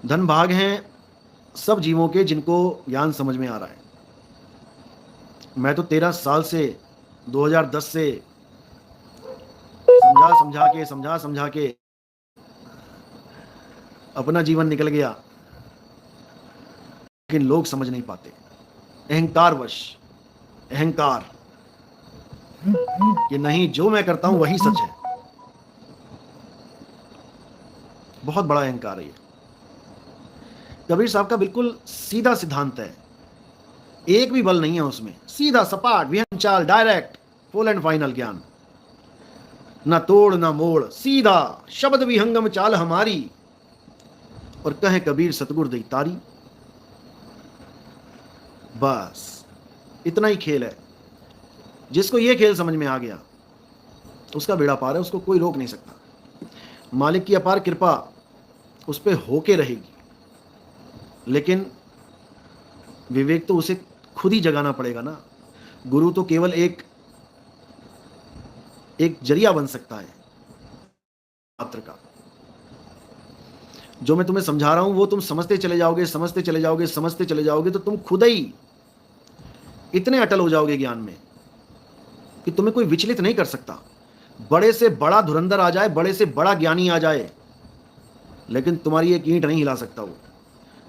धन भाग हैं सब जीवों के जिनको ज्ञान समझ में आ रहा है। मैं तो 13 साल से 2010 से समझा समझा के अपना जीवन निकल गया, लेकिन लोग समझ नहीं पाते। अहंकारवश, अहंकार कि नहीं जो मैं करता हूं वही सच है। बहुत बड़ा अहंकार है ये। कबीर साहब का बिल्कुल सीधा सिद्धांत है, एक भी बल नहीं है उसमें, सीधा सपाट विहंग चाल, डायरेक्ट फुल एंड फाइनल ज्ञान, ना तोड़ ना मोड़, सीधा शब्द विहंगम चाल हमारी, और कहे कबीर सतगुर दी तारी। बस इतना ही खेल है। जिसको ये खेल समझ में आ गया उसका बेड़ा पार है, उसको कोई रोक नहीं सकता। मालिक की अपार कृपा उस पर होके रहेगी, लेकिन विवेक तो उसे खुद ही जगाना पड़ेगा ना। गुरु तो केवल एक जरिया बन सकता है मात्र का। जो मैं तुम्हें समझा रहा हूं वो तुम समझते चले जाओगे, समझते चले जाओगे, समझते चले जाओगे, तो तुम खुद ही इतने अटल हो जाओगे ज्ञान में कि तुम्हें कोई विचलित नहीं कर सकता। बड़े से बड़ा धुरंधर आ जाए, बड़े से बड़ा ज्ञानी आ जाए, लेकिन तुम्हारी एक ईंट नहीं हिला सकता वो,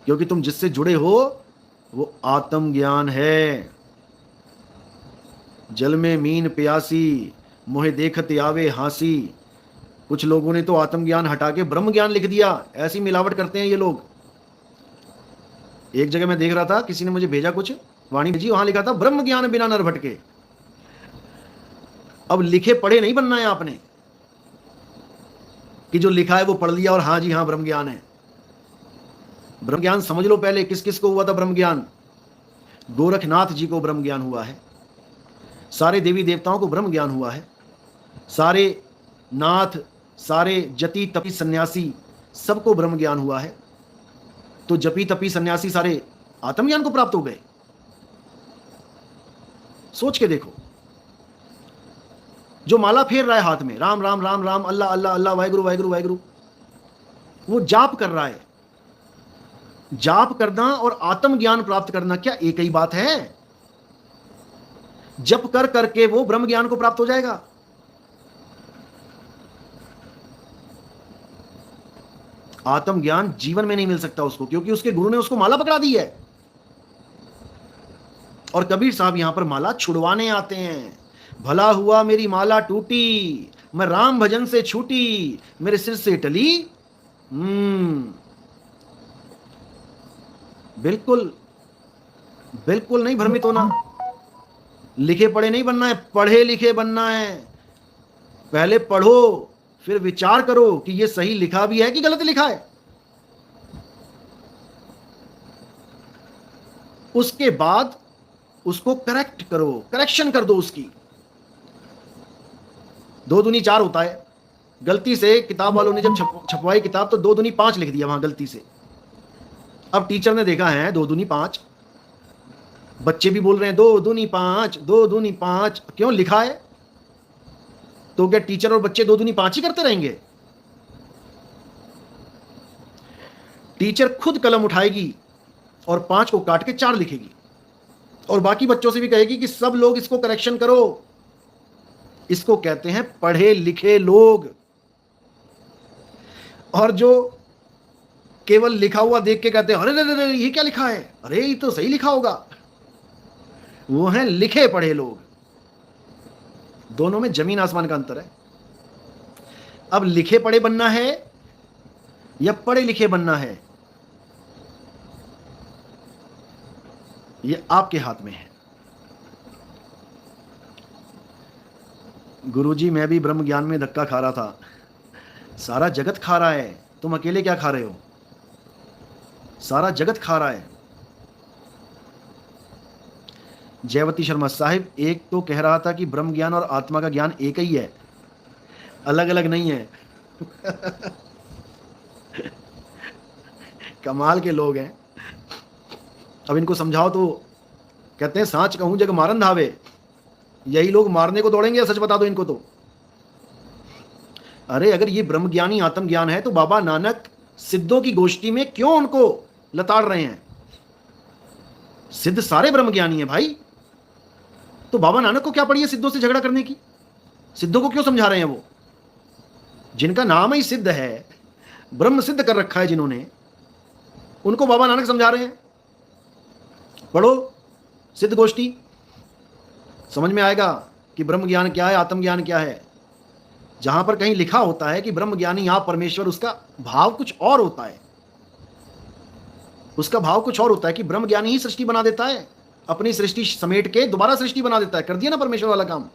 क्योंकि तुम जिससे जुड़े हो वो आत्म ज्ञान है। जल में मीन प्यासी, मोहे देखत आवे हांसी। कुछ लोगों ने तो आत्मज्ञान हटा के ब्रह्म ज्ञान लिख दिया, ऐसी मिलावट करते हैं ये लोग। एक जगह मैं देख रहा था, किसी ने मुझे भेजा, कुछ वाणी भेजी, वहां लिखा था ब्रह्म ज्ञान बिना नर भटके। अब लिखे पढ़े नहीं बनना है आपने कि जो लिखा है वो पढ़ लिया और हाँ जी हाँ ब्रह्म ज्ञान है। ब्रह्म ज्ञान समझ लो पहले किस किस को हुआ था ब्रह्म ज्ञान। गोरखनाथ जी को ब्रह्म ज्ञान हुआ है, सारे देवी देवताओं को ब्रह्म ज्ञान हुआ है, सारे नाथ, सारे जति तपी सन्यासी सबको ब्रह्म ज्ञान हुआ है। तो जपी तपी सन्यासी सारे आत्मज्ञान को प्राप्त हो गए। सोच के देखो, जो माला फेर रहा है हाथ में, राम राम राम राम, अल्लाह अल्लाह अल्लाह, वाहेगुरु वाहेगुरु वाहेगुरु, वो जाप कर रहा है। जाप करना और आत्मज्ञान प्राप्त करना क्या एक ही बात है? जप कर करके वो ब्रह्म ज्ञान को प्राप्त हो जाएगा। आत्मज्ञान जीवन में नहीं मिल सकता उसको, क्योंकि उसके गुरु ने उसको माला पकड़ा दी है। और कबीर साहब यहां पर माला छुड़वाने आते हैं। भला हुआ मेरी माला टूटी, मैं राम भजन से छूटी, मेरे सिर से टली। बिल्कुल बिल्कुल नहीं भ्रमित होना। लिखे पढ़े नहीं बनना है, पढ़े लिखे बनना है। पहले पढ़ो, फिर विचार करो कि ये सही लिखा भी है कि गलत लिखा है। उसके बाद उसको करेक्ट करो, करेक्शन कर दो उसकी। 2 दूनी 4 होता है। गलती से किताब वालों ने जब छपवाई किताब तो 2 दूनी 5 लिख दिया वहां गलती से। अब टीचर ने देखा है 2 दूनी 5, बच्चे भी बोल रहे हैं 2 दूनी 5, 2 दूनी 5, क्यों लिखा है? तो क्या टीचर और बच्चे 2 दूनी 5 ही करते रहेंगे? टीचर खुद कलम उठाएगी और 5 को काट के 4 लिखेगी, और बाकी बच्चों से भी कहेगी कि सब लोग इसको करेक्शन करो। इसको कहते हैं पढ़े लिखे लोग। और जो केवल लिखा हुआ देख के कहते हैं अरे अरे अरे ये क्या लिखा है, अरे ये तो सही लिखा होगा, वो हैं लिखे पढ़े लोग। दोनों में जमीन आसमान का अंतर है। अब लिखे पढ़े बनना है या पढ़े लिखे बनना है, ये आपके हाथ में है। गुरुजी मैं भी ब्रह्म ज्ञान में धक्का खा रहा था। सारा जगत खा रहा है, तुम अकेले क्या खा रहे हो? सारा जगत खा रहा है। जयवती शर्मा साहिब एक तो कह रहा था कि ब्रह्म ज्ञान और आत्मा का ज्ञान एक ही है, अलग अलग नहीं है। कमाल के लोग हैं। अब इनको समझाओ तो कहते हैं सांच कहूं जग मारन धावे। यही लोग मारने को दौड़ेंगे, सच बता दो इनको तो। अरे अगर ये ब्रह्म ज्ञानी आत्म ज्ञान है तो बाबा नानक सिद्धों की गोष्ठी में क्यों उनको लताड़ रहे हैं? सिद्ध सारे ब्रह्मज्ञानी है भाई, तो बाबा नानक को क्या पड़ी है सिद्धों से झगड़ा करने की? सिद्धों को क्यों समझा रहे हैं? वो जिनका नाम ही सिद्ध है, ब्रह्म सिद्ध कर रखा है जिन्होंने, उनको बाबा नानक समझा रहे हैं। पढ़ो सिद्ध गोष्ठी, समझ में आएगा कि ब्रह्म ज्ञान क्या है, आत्मज्ञान क्या है। जहां पर कहीं लिखा होता है कि ब्रह्म ज्ञानी आप परमेश्वर, उसका भाव कुछ और होता है। उसका भाव कुछ और होता है कि ब्रह्म ज्ञानी ही सृष्टि बना देता है, अपनी सृष्टि समेट के दोबारा सृष्टि बना देता है। कर दिया ना परमेश्वर वाला काम।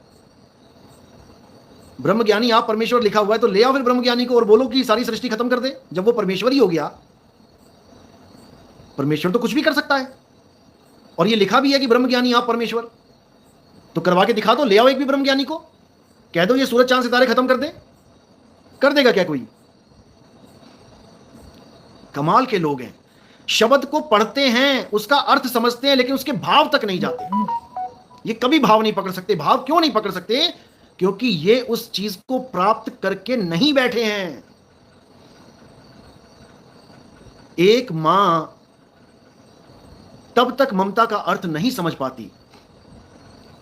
ब्रह्म ज्ञानी आप परमेश्वर लिखा हुआ है, तो ले आओ फिर ब्रह्म ज्ञानी को और बोलो कि सारी सृष्टि खत्म कर दे। जब वो परमेश्वर ही हो गया, परमेश्वर तो कुछ भी कर सकता है, और ये लिखा भी है कि ब्रह्म ज्ञानी आप परमेश्वर, तो करवा के दिखा दो। ले आओ एक भी ब्रह्म ज्ञानी को, कह दो ये सूरज चांद सितारे खत्म कर दे। कर देगा क्या कोई? कमाल के लोग हैं। शब्द को पढ़ते हैं, उसका अर्थ समझते हैं, लेकिन उसके भाव तक नहीं जाते। ये कभी भाव नहीं पकड़ सकते। भाव क्यों नहीं पकड़ सकते? क्योंकि ये उस चीज को प्राप्त करके नहीं बैठे हैं। एक मां तब तक ममता का अर्थ नहीं समझ पाती,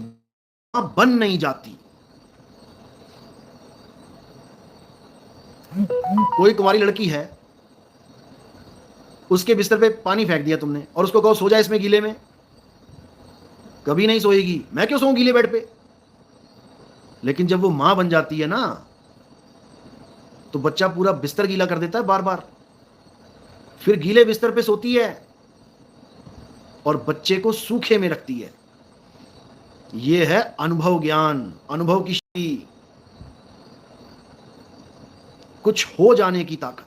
मां बन नहीं जाती। कोई कुंवारी लड़की है, उसके बिस्तर पे पानी फेंक दिया तुमने और उसको कहो सो जा इसमें गीले में, कभी नहीं सोएगी। मैं क्यों सोऊं गीले बेड पे? लेकिन जब वो मां बन जाती है ना, तो बच्चा पूरा बिस्तर गीला कर देता है बार बार, फिर गीले बिस्तर पे सोती है और बच्चे को सूखे में रखती है। यह है अनुभव ज्ञान, अनुभव की शक्ति, कुछ हो जाने की ताकत।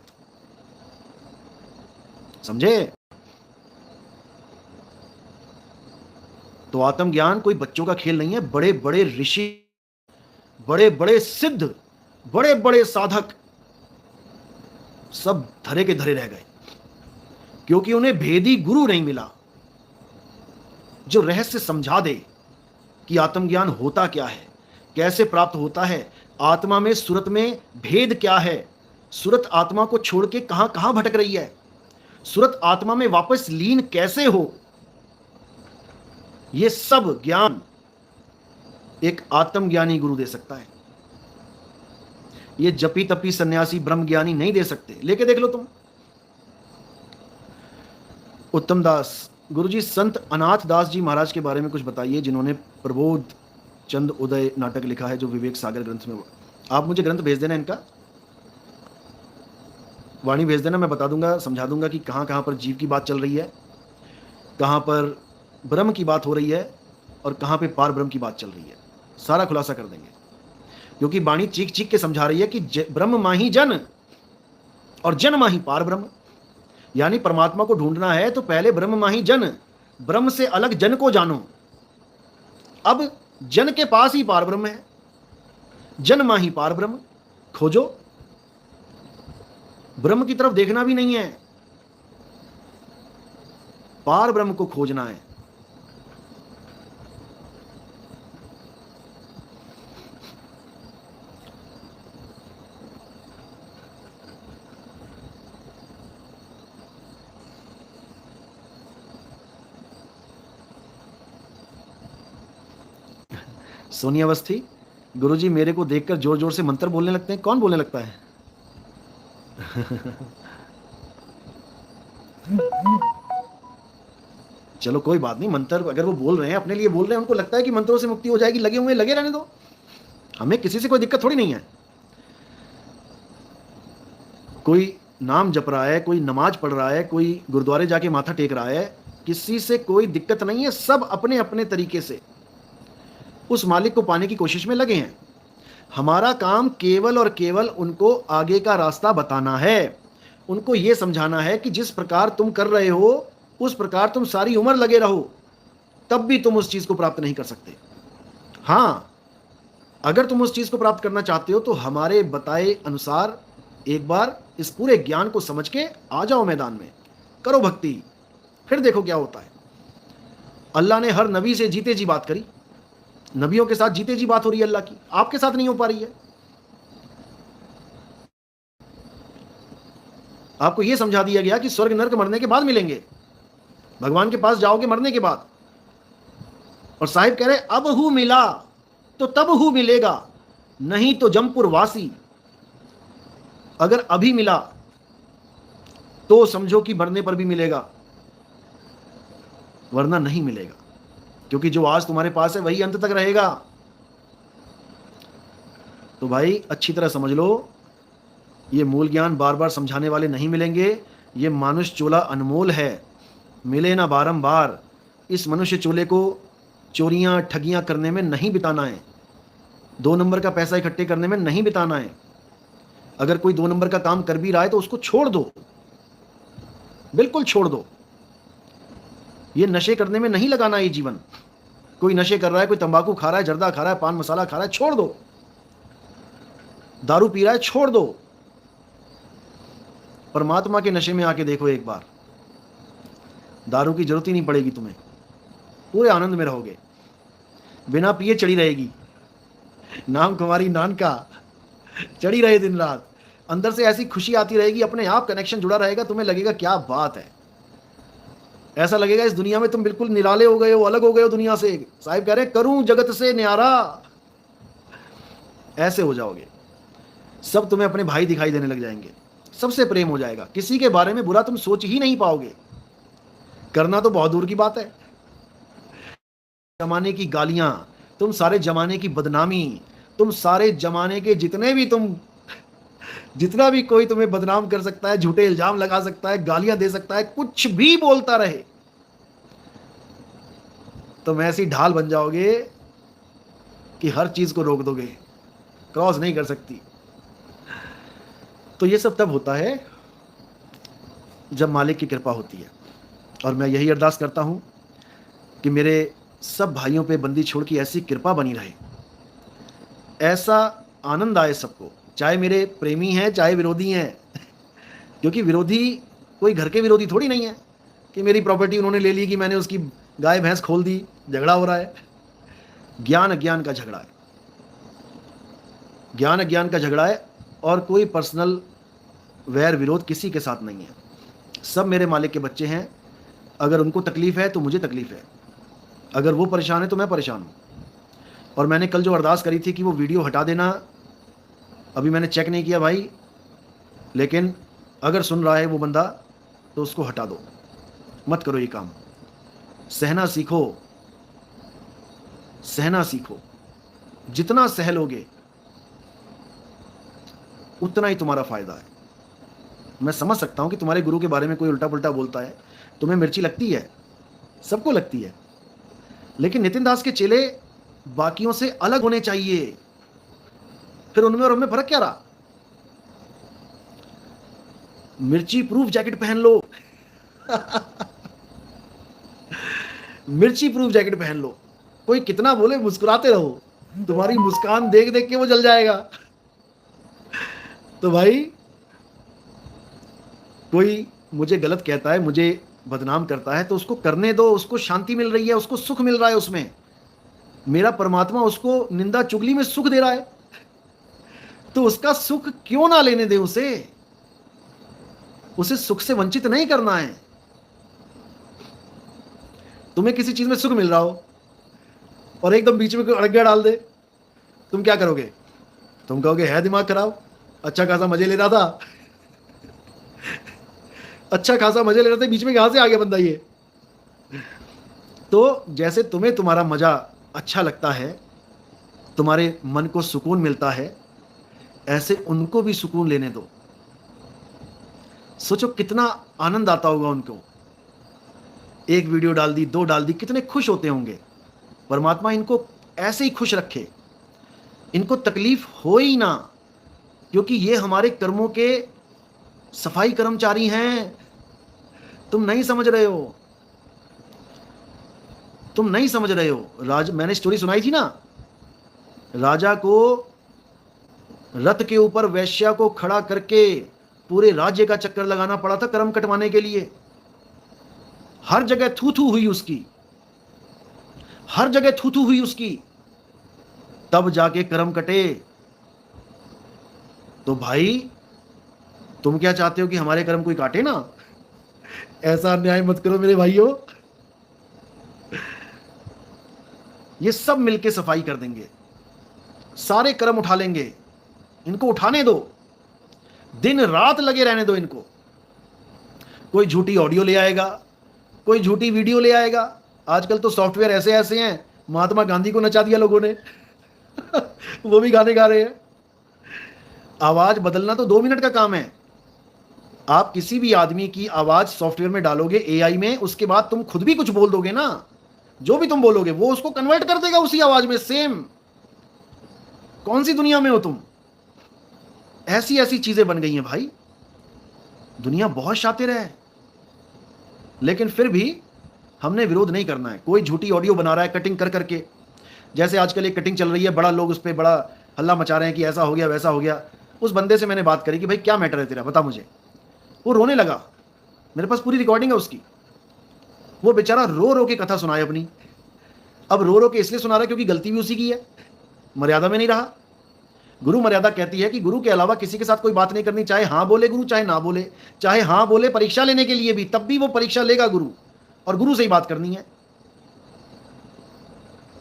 समझे? तो आत्मज्ञान कोई बच्चों का खेल नहीं है। बड़े बड़े ऋषि, बड़े बड़े सिद्ध, बड़े बड़े साधक सब धरे के धरे रह गए, क्योंकि उन्हें भेदी गुरु नहीं मिला जो रहस्य समझा दे कि आत्मज्ञान होता क्या है, कैसे प्राप्त होता है, आत्मा में सुरत में भेद क्या है, सुरत आत्मा को छोड़ के कहां कहां भटक रही है, सुरत आत्मा में वापस लीन कैसे हो। यह सब ज्ञान एक आत्मज्ञानी गुरु दे सकता है। ये जपी तपी सन्यासी ब्रह्म ज्ञानी नहीं दे सकते। लेके देख लो तुम। उत्तम दास, गुरुजी संत अनाथ दास जी महाराज के बारे में कुछ बताइए, जिन्होंने प्रबोध चंद उदय नाटक लिखा है, जो विवेक सागर ग्रंथ में। आप मुझे ग्रंथ भेज देना, इनका वाणी भेज देना, मैं बता दूंगा, समझा दूंगा कि कहां कहां पर जीव की बात चल रही है, कहां पर ब्रह्म की बात हो रही है और कहां पे पार ब्रह्म की बात चल रही है। सारा खुलासा कर देंगे, क्योंकि वाणी चीख चीख के समझा रही है कि ब्रह्म माही जन और जन माही पार ब्रह्म। यानी परमात्मा को ढूंढना है तो पहले ब्रह्म माही जन, ब्रह्म से अलग जन को जानो। अब जन के पास ही पार ब्रह्म है, जन माही पार ब्रह्म खोजो। ब्रह्म की तरफ देखना भी नहीं है, पार ब्रह्म को खोजना है। सोनिया अवस्थी, गुरुजी मेरे को देखकर जोर जोर से मंत्र बोलने लगते हैं। कौन बोलने लगता है? चलो कोई बात नहीं, मंत्र अगर वो बोल रहे हैं, अपने लिए बोल रहे हैं, उनको लगता है कि मंत्रों से मुक्ति हो जाएगी, लगे हुए लगे रहने दो। हमें किसी से कोई दिक्कत थोड़ी नहीं है। कोई नाम जप रहा है, कोई नमाज पढ़ रहा है, कोई गुरुद्वारे जाके माथा टेक रहा है, किसी से कोई दिक्कत नहीं है। सब अपने अपने तरीके से उस मालिक को पाने की कोशिश में लगे हैं। हमारा काम केवल और केवल उनको आगे का रास्ता बताना है, उनको यह समझाना है कि जिस प्रकार तुम कर रहे हो उस प्रकार तुम सारी उम्र लगे रहो, तब भी तुम उस चीज को प्राप्त नहीं कर सकते। हां, अगर तुम उस चीज को प्राप्त करना चाहते हो तो हमारे बताए अनुसार एक बार इस पूरे ज्ञान को समझ के आ जाओ मैदान में, करो भक्ति, फिर देखो क्या होता है। अल्लाह ने हर नबी से जीते जी बात करी, नबियों के साथ जीते जी बात हो रही है अल्लाह की, आपके साथ नहीं हो पा रही है। आपको यह समझा दिया गया कि स्वर्ग नरक मरने के बाद मिलेंगे, भगवान के पास जाओगे मरने के बाद। और साहिब कह रहे अब हूं मिला तो तब हूं मिलेगा, नहीं तो जमपुर वासी। अगर अभी मिला तो समझो कि मरने पर भी मिलेगा, वरना नहीं मिलेगा, क्योंकि जो आज तुम्हारे पास है वही अंत तक रहेगा। तो भाई अच्छी तरह समझ लो, ये मूल ज्ञान बार बार समझाने वाले नहीं मिलेंगे। ये मानुष चोला अनमोल है, मिले ना बारंबार। इस मनुष्य चोले को चोरियां ठगियां करने में नहीं बिताना है, 2 नंबर का पैसा इकट्ठे करने में नहीं बिताना है। अगर कोई 2 नंबर का काम कर भी रहा है तो उसको छोड़ दो, बिल्कुल छोड़ दो। ये नशे करने में नहीं लगाना ये जीवन। कोई नशे कर रहा है, कोई तंबाकू खा रहा है, जर्दा खा रहा है, पान मसाला खा रहा है, छोड़ दो। दारू पी रहा है, छोड़ दो। परमात्मा के नशे में आके देखो एक बार, दारू की जरूरत ही नहीं पड़ेगी तुम्हें, पूरे आनंद में रहोगे, बिना पिए चढ़ी रहेगी। नाम कुमारी नान का चढ़ी रहे दिन रात, अंदर से ऐसी खुशी आती रहेगी, अपने आप कनेक्शन जुड़ा रहेगा, तुम्हें लगेगा क्या बात है। ऐसा लगेगा इस दुनिया में तुम बिल्कुल निराले हो गए हो, अलग हो गए हो दुनिया से। साहिब कह रहे करूं जगत से न्यारा, ऐसे हो जाओगे। सब तुम्हें अपने भाई दिखाई देने लग जाएंगे, सबसे प्रेम हो जाएगा, किसी के बारे में बुरा तुम सोच ही नहीं पाओगे। करना तो बहुत दूर की बात है। जमाने की गालियां, तुम सारे जमाने की बदनामी, तुम सारे जमाने के जितना भी कोई तुम्हें बदनाम कर सकता है, झूठे इल्जाम लगा सकता है, गालियां दे सकता है, कुछ भी बोलता रहे, तुम ऐसी ढाल बन जाओगे कि हर चीज को रोक दोगे, क्रॉस नहीं कर सकती। तो ये सब तब होता है जब मालिक की कृपा होती है। और मैं यही अरदास करता हूं कि मेरे सब भाइयों पे बंदी छोड़ की ऐसी कृपा बनी रहे, ऐसा आनंद आए सबको, चाहे मेरे प्रेमी हैं चाहे विरोधी हैं। क्योंकि विरोधी कोई घर के विरोधी थोड़ी नहीं है कि मेरी प्रॉपर्टी उन्होंने ले ली कि मैंने उसकी गाय भैंस खोल दी, झगड़ा हो रहा है। ज्ञान अज्ञान का झगड़ा है, ज्ञान अज्ञान का झगड़ा है, और कोई पर्सनल वैर विरोध किसी के साथ नहीं है। सब मेरे मालिक के बच्चे हैं। अगर उनको तकलीफ है तो मुझे तकलीफ है, अगर वो परेशान है तो मैं परेशान हूँ। और मैंने कल जो अरदास करी थी कि वो वीडियो हटा देना, अभी मैंने चेक नहीं किया भाई, लेकिन अगर सुन रहा है वो बंदा तो उसको हटा दो, मत करो ये काम। सहना सीखो, सहना सीखो। जितना सह लोगे उतना ही तुम्हारा फायदा है। मैं समझ सकता हूं कि तुम्हारे गुरु के बारे में कोई उल्टा पुल्टा बोलता है, तुम्हें मिर्ची लगती है, सबको लगती है, लेकिन नितिन दास के चेले बाकियों से अलग होने चाहिए। फिर उनमें और उनमें फर्क क्या रहा? मिर्ची प्रूफ जैकेट पहन लो। मिर्ची प्रूफ जैकेट पहन लो, कोई कितना बोले मुस्कुराते रहो, तुम्हारी मुस्कान देख देख के वो जल जाएगा। तो भाई कोई मुझे गलत कहता है, मुझे बदनाम करता है, तो उसको करने दो, उसको शांति मिल रही है, उसको सुख मिल रहा है उसमें। मेरा परमात्मा उसको निंदा चुगली में सुख दे रहा है, तो उसका सुख क्यों ना लेने दे उसे सुख से वंचित नहीं करना है। तुम्हें किसी चीज में सुख मिल रहा हो और एकदम बीच में कोई अड़ंगा डाल दे, तुम क्या करोगे? तुम कहोगे है दिमाग खराब, अच्छा खासा मजे ले रहा था, अच्छा खासा मजे ले रहा था, बीच में कहां से आ गया बंदा ये। तो जैसे तुम्हें तुम्हारा मजा अच्छा लगता है, तुम्हारे मन को सुकून मिलता है, ऐसे उनको भी सुकून लेने दो। सोचो कितना आनंद आता होगा उनको। एक वीडियो डाल दी, 2 डाल दी, कितने खुश होते होंगे। परमात्मा इनको ऐसे ही खुश रखे, इनको तकलीफ हो ही ना, क्योंकि ये हमारे कर्मों के सफाई कर्मचारी हैं। तुम नहीं समझ रहे हो, तुम नहीं समझ रहे हो। मैंने स्टोरी सुनाई थी ना, राजा को रथ के ऊपर वैश्या को खड़ा करके पूरे राज्य का चक्कर लगाना पड़ा था कर्म कटवाने के लिए। हर जगह थू थू हुई उसकी, हर जगह थू थू हुई उसकी, तब जाके कर्म कटे। तो भाई तुम क्या चाहते हो कि हमारे कर्म कोई काटे ना? ऐसा अन्याय मत करो मेरे भाइयों। ये सब मिलके सफाई कर देंगे, सारे कर्म उठा लेंगे। इनको उठाने दो, दिन रात लगे रहने दो इनको। कोई झूठी ऑडियो ले आएगा, कोई झूठी वीडियो ले आएगा। आजकल तो सॉफ्टवेयर ऐसे ऐसे हैं, महात्मा गांधी को नचा दिया लोगों ने। वो भी गाने गा रहे हैं। आवाज बदलना तो 2 मिनट का काम है। आप किसी भी आदमी की आवाज सॉफ्टवेयर में डालोगे, एआई में, उसके बाद तुम खुद भी कुछ बोल दोगे ना, जो भी तुम बोलोगे वो उसको कन्वर्ट कर देगा उसी आवाज में, सेम। कौन सी दुनिया में हो तुम? ऐसी ऐसी चीजें बन गई हैं भाई। दुनिया बहुत शातिर है, लेकिन फिर भी हमने विरोध नहीं करना है। कोई झूठी ऑडियो बना रहा है कटिंग कर करके, जैसे आजकल एक कटिंग चल रही है, बड़ा लोग उस पर बड़ा हल्ला मचा रहे हैं कि ऐसा हो गया वैसा हो गया। उस बंदे से मैंने बात करी कि भाई क्या मैटर है तेरा, बता मुझे। वो रोने लगा, मेरे पास पूरी रिकॉर्डिंग है उसकी। वो बेचारा रो रो के कथा सुनाए अपनी। अब रो रो के इसलिए सुना रहा है क्योंकि गलती भी उसी की है, मर्यादा में नहीं रहा। गुरु मर्यादा कहती है कि गुरु के अलावा किसी के साथ कोई बात नहीं करनी, चाहे हाँ बोले गुरु चाहे ना बोले, चाहे हाँ बोले परीक्षा लेने के लिए भी, तब भी वो परीक्षा लेगा गुरु, और गुरु से ही बात करनी है।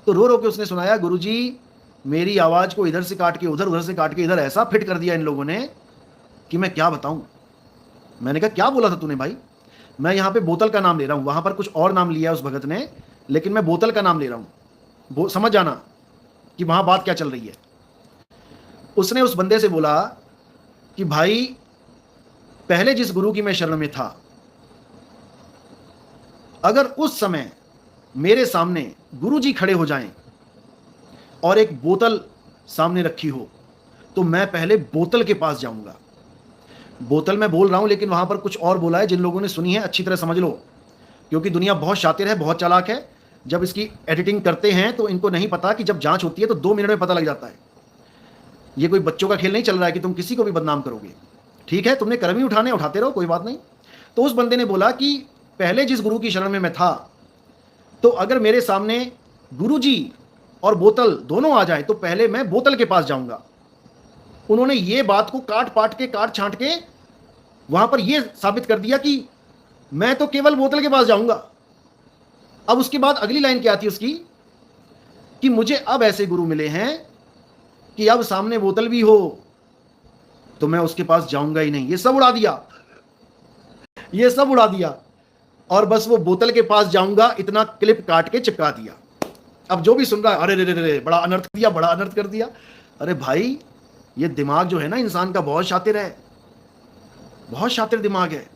तो रो रो के उसने सुनाया, गुरु जी मेरी आवाज को इधर से काट के उधर, उधर से काट के इधर ऐसा फिट कर दिया इन लोगों ने कि मैं क्या बताऊं। मैंने कहा क्या बोला था तूने भाई? मैं यहां पे बोतल का नाम ले रहा हूं, वहां पर कुछ और नाम लिया है उस भगत ने, लेकिन मैं बोतल का नाम ले रहा हूं, समझ जाना कि वहां बात क्या चल रही है। उसने उस बंदे से बोला कि भाई पहले जिस गुरु की मैं शरण में था, अगर उस समय मेरे सामने गुरु जी खड़े हो जाएं और एक बोतल सामने रखी हो, तो मैं पहले बोतल के पास जाऊंगा। बोतल मैं बोल रहा हूं, लेकिन वहां पर कुछ और बोला है। जिन लोगों ने सुनी है अच्छी तरह समझ लो, क्योंकि दुनिया बहुत शातिर है, बहुत चालाक है। जब इसकी एडिटिंग करते हैं तो इनको नहीं पता कि जब जांच होती है तो 2 मिनट में पता लग जाता है। ये कोई बच्चों का खेल नहीं चल रहा है कि तुम किसी को भी बदनाम करोगे। ठीक है, तुमने कर्म ही उठाने, उठाते रहो, कोई बात नहीं। तो उस बंदे ने बोला कि पहले जिस गुरु की शरण में मैं था, तो अगर मेरे सामने गुरु जी और बोतल दोनों आ जाए तो पहले मैं बोतल के पास जाऊंगा। उन्होंने ये बात को काट पाट के, काट छांट के वहां पर यह साबित कर दिया कि मैं तो केवल बोतल के पास जाऊंगा। अब उसके बाद अगली लाइन क्या थी उसकी, कि मुझे अब ऐसे गुरु मिले हैं कि अब सामने बोतल भी हो तो मैं उसके पास जाऊंगा ही नहीं। ये सब उड़ा दिया, ये सब उड़ा दिया, और बस वो बोतल के पास जाऊंगा इतना क्लिप काट के चिपका दिया। अब जो भी सुन रहा है, अरे रे रे रे, बड़ा अनर्थ दिया, बड़ा अनर्थ कर दिया। अरे भाई, ये दिमाग जो है ना इंसान का, बहुत शातिर है, बहुत शातिर दिमाग है।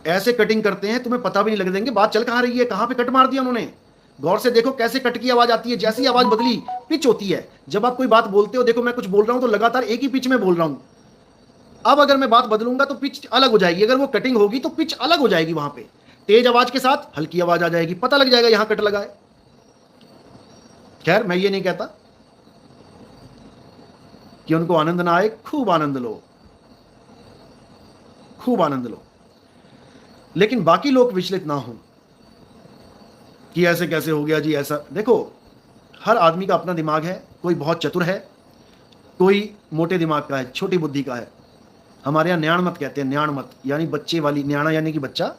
ऐसे कटिंग करते हैं तुम्हें पता भी नहीं लग देंगे बात चल कहां रही है, कहां पे कट मार दिया उन्होंने। गौर से देखो कैसे कट की आवाज आती है, जैसी आवाज बदली पिच होती है। जब आप कोई बात बोलते हो, देखो मैं कुछ बोल रहा हूं तो लगातार एक ही पिच में बोल रहा हूं। अब अगर मैं बात बदलूंगा तो पिच अलग हो जाएगी, अगर वो कटिंग होगी तो पिच अलग हो जाएगी। वहां पे तेज आवाज के साथ हल्की आवाज आ जाएगी, पता लग जाएगा यहां कट लगा है। खैर, मैं ये नहीं कहता कि उनको आनंद ना आए, खूब आनंद लो, खूब आनंद लो, लेकिन बाकी लोग विचलित ना हो कि ऐसे कैसे हो गया जी ऐसा। देखो, हर आदमी का अपना दिमाग है, कोई बहुत चतुर है, कोई मोटे दिमाग का है, छोटी बुद्धि का है। हमारे यहाँ न्याणमत कहते हैं, न्याणमत यानी बच्चे वाली, न्याणा यानी कि बच्चा,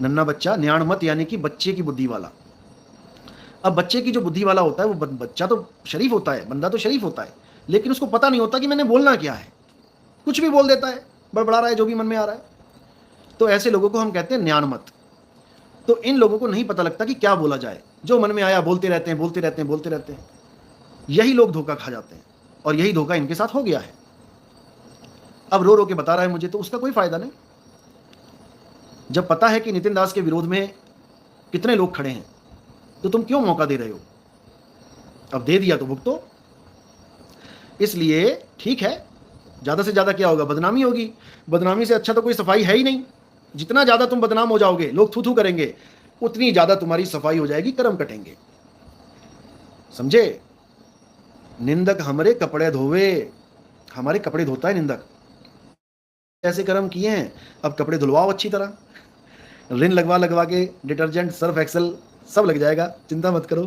नन्ना बच्चा, न्याणमत यानी कि बच्चे की बुद्धि वाला। अब बच्चे की जो बुद्धि वाला होता है वो बच्चा तो शरीफ होता है, बंदा तो शरीफ होता है, लेकिन उसको पता नहीं होता कि मैंने बोलना क्या है, कुछ भी बोल देता है, बड़बड़ा रहा है जो भी मन में आ रहा है। तो ऐसे लोगों को हम कहते हैं न्याणमत। तो इन लोगों को नहीं पता लगता कि क्या बोला जाए, जो मन में आया बोलते रहते हैं, बोलते रहते हैं, बोलते रहते हैं। यही लोग धोखा खा जाते हैं, और यही धोखा इनके साथ हो गया है। अब रो रो के बता रहा है मुझे, तो उसका कोई फायदा नहीं। जब पता है कि नितिन दास के विरोध में कितने लोग खड़े हैं, तो तुम क्यों मौका दे रहे हो? अब दे दिया तो भुगतो। इसलिए ठीक है, ज्यादा से ज्यादा क्या होगा, बदनामी होगी। बदनामी से अच्छा तो कोई सफाई है ही नहीं। जितना ज्यादा तुम बदनाम हो जाओगे, लोग थू थू करेंगे, उतनी ज्यादा तुम्हारी सफाई हो जाएगी, कर्म कटेंगे। समझे? निंदक हमारे कपड़े धोवे, हमारे कपड़े धोता है निंदक। ऐसे कर्म किए हैं, अब कपड़े धुलवाओ अच्छी तरह, रिन लगवा लगवा के, डिटर्जेंट, सर्फ एक्सेल सब लग जाएगा, चिंता मत करो।